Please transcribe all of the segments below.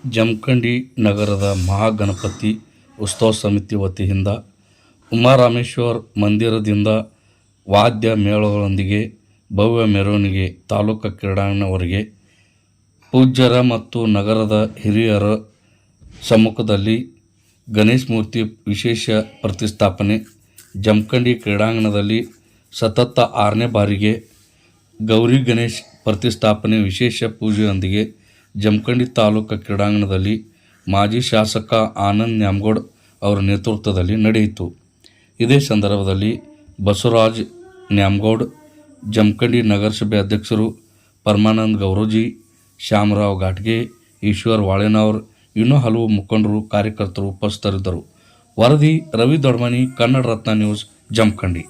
ಜಮಖಂಡಿ ನಗರದ ಮಹಾಗಣಪತಿ ಉತ್ಸವ ಸಮಿತಿ ವತಿಯಿಂದ ಉಮಾರಾಮೇಶ್ವರ ಮಂದಿರದಿಂದ ವಾದ್ಯ ಮೇಳಗಳೊಂದಿಗೆ ಭವ್ಯ ಮೆರವಣಿಗೆ ತಾಲೂಕು ಕ್ರೀಡಾಂಗಣವರೆಗೆ ಪೂಜ್ಯರ ಮತ್ತು ನಗರದ ಹಿರಿಯರ ಸಮ್ಮುಖದಲ್ಲಿ ಗಣೇಶ ಮೂರ್ತಿ ವಿಶೇಷ ಪ್ರತಿಷ್ಠಾಪನೆ. ಜಮಖಂಡಿ ಕ್ರೀಡಾಂಗಣದಲ್ಲಿ ಸತತ 6ನೇ ಬಾರಿಗೆ ಗೌರಿ ಗಣೇಶ್ ಪ್ರತಿಷ್ಠಾಪನೆ ವಿಶೇಷ ಪೂಜೆಯೊಂದಿಗೆ ಜಮಖಂಡಿ ತಾಲೂಕು ಕ್ರೀಡಾಂಗಣದಲ್ಲಿ ಮಾಜಿ ಶಾಸಕ ಆನಂದ್ ನ್ಯಾಮಗೌಡ ಅವರ ನೇತೃತ್ವದಲ್ಲಿ ನಡೆಯಿತು. ಇದೇ ಸಂದರ್ಭದಲ್ಲಿ ಬಸವರಾಜ್ ನ್ಯಾಮಗೌಡ, ಜಮಖಂಡಿ ನಗರಸಭೆ ಅಧ್ಯಕ್ಷರು ಪರಮಾನಂದ ಗೌರೋಜಿ, ಶ್ಯಾಮರಾವ್ ಘಾಟ್ಗೆ, ಈಶ್ವರ್ ವಾಳೆನವರ್, ಇನ್ನೂ ಹಲವು ಮುಖಂಡರು, ಕಾರ್ಯಕರ್ತರು ಉಪಸ್ಥಿತರಿದ್ದರು. ವರದಿ ರವಿ ದೊಡ್ಮನಿ, ಕನ್ನಡ ರತ್ನ ನ್ಯೂಸ್, ಜಮಖಂಡಿ.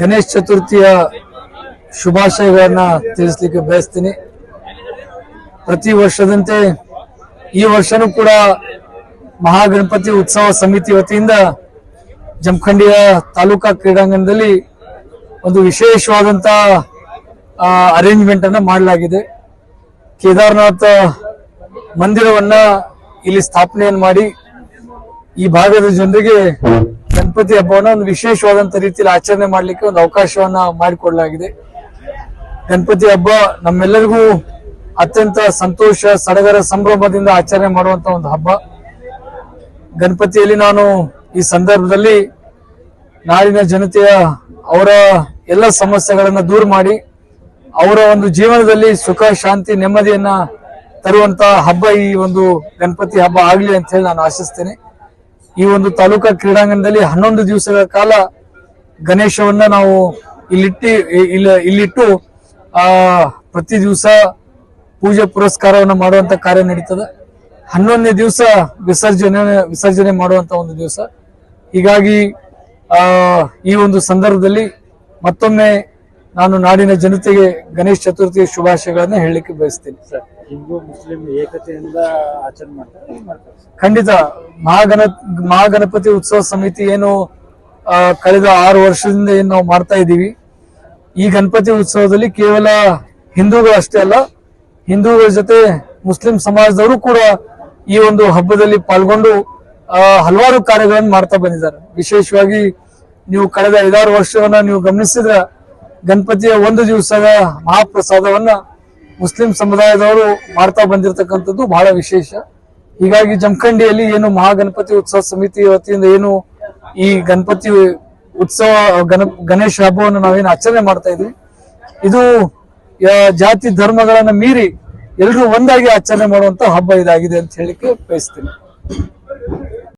ಗಣೇಶ ಚತುರ್ಥಿಯ ಶುಭಾಶಯಗಳನ್ನ ತಿಳಿಸ್ಲಿಕ್ಕೆ ಬಯಸ್ತೀನಿ. ಪ್ರತಿ ವರ್ಷದಂತೆ ಈ ವರ್ಷನೂ ಕೂಡ ಮಹಾಗಣಪತಿ ಉತ್ಸವ ಸಮಿತಿ ವತಿಯಿಂದ ಜಮಖಂಡಿಯ ತಾಲೂಕಾ ಕ್ರೀಡಾಂಗಣದಲ್ಲಿ ಒಂದು ವಿಶೇಷವಾದಂತ ಅರೇಂಜ್ಮೆಂಟ್ ಅನ್ನ ಮಾಡಲಾಗಿದೆ. ಕೇದಾರನಾಥ ಮಂದಿರವನ್ನ ಇಲ್ಲಿ ಸ್ಥಾಪನೆಯನ್ನು ಮಾಡಿ ಈ ಭಾಗದ ಜನರಿಗೆ ಗಣಪತಿ ಹಬ್ಬವನ್ನ ಒಂದು ವಿಶೇಷವಾದಂತ ರೀತಿಯಲ್ಲಿ ಆಚರಣೆ ಮಾಡಲಿಕ್ಕೆ ಒಂದು ಅವಕಾಶವನ್ನ ಮಾಡಿಕೊಡಲಾಗಿದೆ. ಗಣಪತಿ ಹಬ್ಬ ನಮ್ಮೆಲ್ಲರಿಗೂ ಅತ್ಯಂತ ಸಂತೋಷ, ಸಡಗರ, ಸಂಭ್ರಮದಿಂದ ಆಚರಣೆ ಮಾಡುವಂತ ಒಂದು ಹಬ್ಬ. ಗಣಪತಿಯಲ್ಲಿ ನಾನು ಈ ಸಂದರ್ಭದಲ್ಲಿ ನಾಡಿನ ಜನತೆಯ ಅವರ ಎಲ್ಲ ಸಮಸ್ಯೆಗಳನ್ನ ದೂರ ಮಾಡಿ ಅವರ ಒಂದು ಜೀವನದಲ್ಲಿ ಸುಖ, ಶಾಂತಿ, ನೆಮ್ಮದಿಯನ್ನ ತರುವಂತ ಹಬ್ಬ ಈ ಒಂದು ಗಣಪತಿ ಹಬ್ಬ ಆಗ್ಲಿ ಅಂತ ಹೇಳಿ ನಾನು ಆಶಿಸ್ತೇನೆ. ಈ ಒಂದು ತಾಲೂಕಾ ಕ್ರೀಡಾಂಗಣದಲ್ಲಿ 11 ದಿವಸಗಳ ಕಾಲ ಗಣೇಶವನ್ನ ನಾವು ಇಲ್ಲಿಟ್ಟು ಪ್ರತಿ ದಿವಸ ಪೂಜೆ ಪುರಸ್ಕಾರವನ್ನ ಮಾಡುವಂತ ಕಾರ್ಯ ನಡೀತದೆ. 11ನೇ ದಿವಸ ವಿಸರ್ಜನೆ ಮಾಡುವಂತ ಒಂದು ದಿವಸ. ಹೀಗಾಗಿ ಈ ಒಂದು ಸಂದರ್ಭದಲ್ಲಿ ಮತ್ತೊಮ್ಮೆ ನಾನು ನಾಡಿನ ಜನತೆಗೆ ಗಣೇಶ ಚತುರ್ಥಿಯ ಶುಭಾಶಯಗಳನ್ನ ಹೇಳಲಿಕ್ಕೆ ಬಯಸ್ತೇನೆ. ಹಿಂದೂ ಮುಸ್ಲಿಂ ಏಕತೆಯಿಂದ ಆಚರಣೆ ಮಾಡ್ತಾರೆ. ಖಂಡಿತ ಮಹಾಗಣಪತಿ ಉತ್ಸವ ಸಮಿತಿ ಏನು ಕಳೆದ 6 ವರ್ಷದಿಂದ ಏನು ನಾವು ಮಾಡ್ತಾ ಇದ್ದೀವಿ, ಈ ಗಣಪತಿ ಉತ್ಸವದಲ್ಲಿ ಕೇವಲ ಹಿಂದೂಗಳು ಅಷ್ಟೇ ಅಲ್ಲ, ಹಿಂದೂಗಳ ಜೊತೆ ಮುಸ್ಲಿಂ ಸಮಾಜದವರು ಕೂಡ ಈ ಒಂದು ಹಬ್ಬದಲ್ಲಿ ಪಾಲ್ಗೊಂಡು ಹಲವಾರು ಕಾರ್ಯಗಳನ್ನು ಮಾಡ್ತಾ ಬಂದಿದ್ದಾರೆ. ವಿಶೇಷವಾಗಿ ನೀವು ಕಳೆದ 5-6 ವರ್ಷವನ್ನ ನೀವು ಗಮನಿಸಿದ್ರೆ ಗಣಪತಿಯ ಒಂದು ದಿವಸದ ಮಹಾಪ್ರಸಾದವನ್ನ ಮುಸ್ಲಿಂ ಸಮುದಾಯದವರು ಮಾಡ್ತಾ ಬಂದಿರತಕ್ಕಂಥದ್ದು ಬಹಳ ವಿಶೇಷ. ಹೀಗಾಗಿ ಜಮಖಂಡಿಯಲ್ಲಿ ಏನು ಮಹಾಗಣಪತಿ ಉತ್ಸವ ಸಮಿತಿ ವತಿಯಿಂದ ಏನು ಈ ಗಣಪತಿ ಉತ್ಸವ ಗಣೇಶ ಹಬ್ಬವನ್ನು ನಾವೇನು ಆಚರಣೆ ಮಾಡ್ತಾ ಇದ್ವಿ, ಇದು ಜಾತಿ ಧರ್ಮಗಳನ್ನ ಮೀರಿ ಎಲ್ಲರೂ ಒಂದಾಗಿ ಆಚರಣೆ ಮಾಡುವಂತ ಹಬ್ಬ ಇದಾಗಿದೆ ಅಂತ ಹೇಳಿಕ್ಕೆ ಬಯಸ್ತೀನಿ.